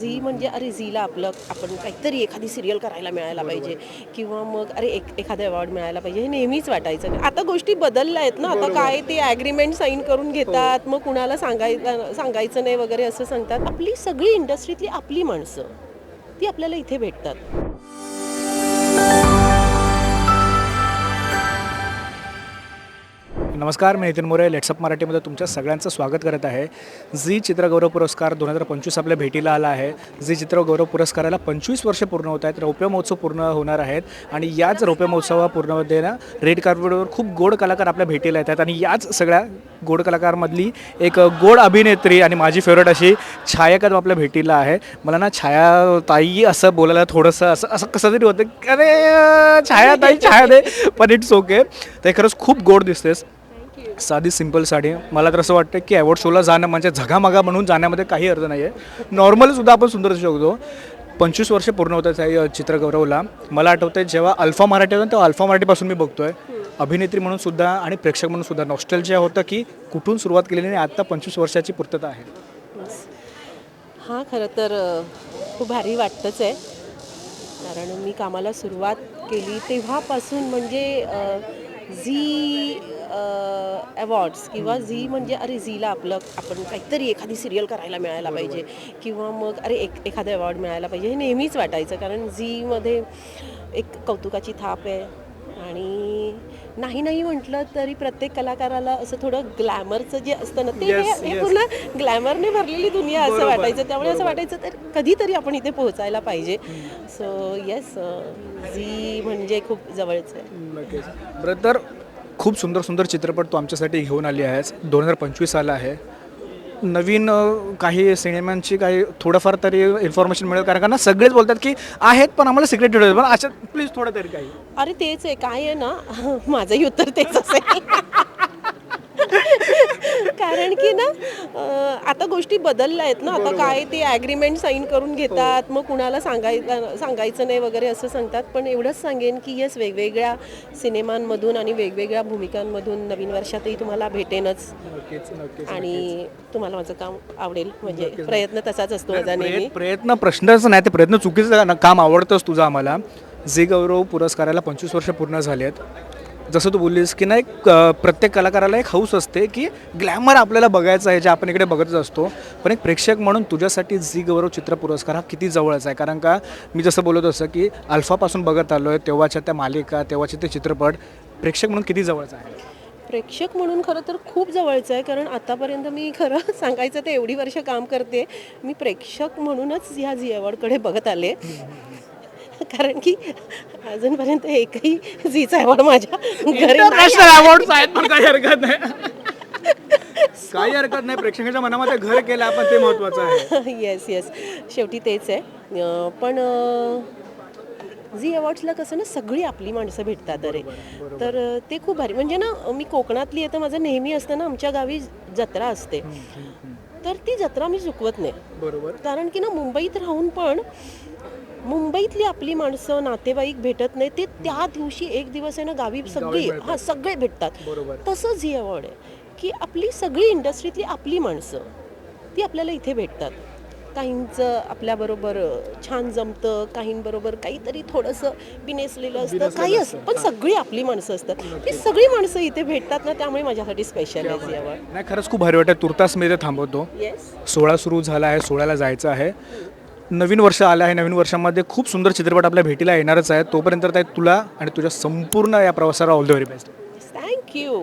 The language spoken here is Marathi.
झी म्हणजे अरे झीला आपलं आपण काहीतरी एखादी सिरियल करायला मिळायला पाहिजे किंवा मग अरे एखादा अवॉर्ड मिळायला पाहिजे हे नेहमीच वाटायचं. आता गोष्टी बदलल्या आहेत ना. आता काय ते ॲग्रीमेंट साईन करून घेतात, मग कुणाला सांगायचं नाही वगैरे असं सांगतात. आपली सगळी इंडस्ट्रीतली आपली माणसं ती आपल्याला इथे भेटतात. नमस्कार, मी नितीन मोरे. लेट्सअप मराठीमध्ये तुमच्या सगळ्यांचं स्वागत करत आहे. झी चित्रगौरव पुरस्कार 2025 आपल्या भेटीला आला आहे. झी चित्रगौरव पुरस्काराला 25 वर्ष पूर्ण होत आहेत. रौप्य महोत्सव पूर्ण होणार आहेत आणि याच रौप्य महोत्सवापूर्णमध्ये ना रेड कार्पेटवर खूप गोड कलाकार आपल्या भेटीला येतात आणि याच सगळ्या गोड कलाकारमधली एक गोड अभिनेत्री आणि माझी फेवरेट अशी छाया कदम आपल्या भेटीला आहे. मला ना छाया ताई असं बोलायला थोडंसं असं असं कसं तरी होतं, अरे छाया ताई छाया दे, पण इट्स ओके. ते खरंच खूप गोड दिसतेस. साधी सिंपल साडी. मला तर असं वाटतं की अवॉर्ड शोला जाणं म्हणजे झगामगा म्हणून जाण्यामध्ये काही अर्थ नाही आहे. नॉर्मलसुद्धा आपण सुंदर असू शकतो. 25 वर्ष पूर्ण होत आहे चित्रगौरवला. मला आठवतं आहे जेव्हा अल्फा मराठी होतं तेव्हा अल्फा मराठीपासून मी बघतो आहे. अभिनेत्री म्हणून सुद्धा आणि प्रेक्षक म्हणून सुद्धा नॉस्टॅल्जिया होतं की कुठून सुरुवात केलेली आणि आत्ता 25 वर्षाची पूर्तता आहे. हां, खरं तर खूप भारी वाटतंच आहे. कारण मी कामाला सुरुवात केली तेव्हापासून म्हणजे झी अवॉर्ड्स किंवा झी म्हणजे अरे झीला आपलं आपण काहीतरी एखादी सिरियल करायला मिळायला पाहिजे किंवा मग अरे एखादा अवॉर्ड मिळायला पाहिजे हे नेहमीच वाटायचं. कारण झीमध्ये एक कौतुकाची थाप आहे आणि नाही म्हटलं तरी प्रत्येक कलाकाराला असं थोडं ग्लॅमरचं जे असतं ना ते हे पूर्ण ग्लॅमरने भरलेली दुनिया असं वाटायचं. त्यामुळे असं वाटायचं तर कधीतरी आपण इथे पोहोचायला पाहिजे. सो येस, झी म्हणजे खूप जवळचं आहे. बरं, तर खूप सुंदर सुंदर चित्रपट तू आमच्यासाठी घेऊन आली आहेस. 2025 आला आहे. नवीन काही सिनेमांची काही थोडंफार तरी इन्फॉर्मेशन मिळेल, कारण का ना सगळेच बोलतात की आहेत पण आम्हाला सिक्रेट ठेवलं, पण अशा प्लीज थोडं तरी काही. अरे तेच आहे, काय आहे ना माझंही उत्तर तेच असेल. कारण की ना आता गोष्टी बदलल्या आहेत ना. आता काय ते ॲग्रीमेंट साईन करून घेतात, मग कुणाला सांगायचं नाही वगैरे असं सांगतात. पण एवढंच सांगेन की येस, वेगवेगळ्या सिनेमांमधून आणि वेगवेगळ्या भूमिकांमधून नवीन वर्षातही तुम्हाला भेटेनच आणि तुम्हाला माझं काम आवडेल. म्हणजे प्रयत्न तसाच असतो माझा नेहमी. प्रयत्न प्रश्नच नाही, ते प्रयत्न चुकीचं काम आवडतंच तुझं आम्हाला. झी गौरव पुरस्काराला 25 वर्ष पूर्ण झाली आहेत. जसं तू बोललीस की नाही, प्रत्येक कलाकाराला एक हौस असते की ग्लॅमर आपल्याला बघायचं आहे जे आपण इकडे बघतच असतो. पण एक प्रेक्षक म्हणून तुझ्यासाठी झी गौरव चित्र पुरस्कार हा किती जवळचा आहे, कारण का मी जसं बोलत असं की अल्फापासून बघत आलो आहे तेव्हाच्या त्या मालिका, तेव्हाचे ते चित्रपट प्रेक्षक म्हणून किती जवळचा आहे. प्रेक्षक म्हणून खरं तर खूप जवळचं आहे. कारण आतापर्यंत मी खरं सांगायचं तर एवढी वर्ष काम करते, मी प्रेक्षक म्हणूनच ह्या झी अवॉर्डकडे बघत आले. कारण की अजूनपर्यंत एकही झीचा अवॉर्ड माझ्या घरी इंटरनॅशनल अवॉर्ड्स आहेत, पण काही हरकत नाही. काही हरकत नाही, प्रेक्षकांच्या मनामध्ये घर केलं आपण, ते महत्त्वाचं आहे. येस, शेवटी तेच आहे. पण झी अवॉर्ड्सला कसं ना सगळी आपली माणसं भेटतात. अरे तर ते खूप भारी. म्हणजे ना मी कोकणातली आहे तर माझं नेहमी असतं ना आमच्या गावी जत्रा असते, तर ती जत्रा मी चुकवत नाही. बरोबर. कारण की ना मुंबईत राहून पण मुंबईतली आपली माणसं नातेवाईक भेटत नाही, ते त्या दिवशी एक दिवस आहे ना गावी सगळे भेटतात. तसं झी अवॉर्ड आहे की आपली सगळी इंडस्ट्रीतली आपली माणसं ती आपल्याला इथे भेटतात. काहींचं आपल्याबरोबर छान जमतं, काहींबरोबर काहीतरी थोडंसं बिनेसलेलं असतं, काही असतं, पण सगळी आपली माणसं असतात. ती सगळी माणसं इथे भेटतात ना, त्यामुळे माझ्यासाठी स्पेशल आहे झी अवॉर्ड. नाही, खरंच खूप भारी वाटतं. तुर्तास मी इथे थांबवतो. येस, 16 सुरू झाला आहे, 16ला जायचं आहे. नवीन वर्ष आलं आहे. नवीन वर्षामध्ये खूप सुंदर चित्रपट आपल्या भेटीला येणारच आहे. तोपर्यंत तुला आणि तुझ्या संपूर्ण या प्रवासाला all the very best. Thank you.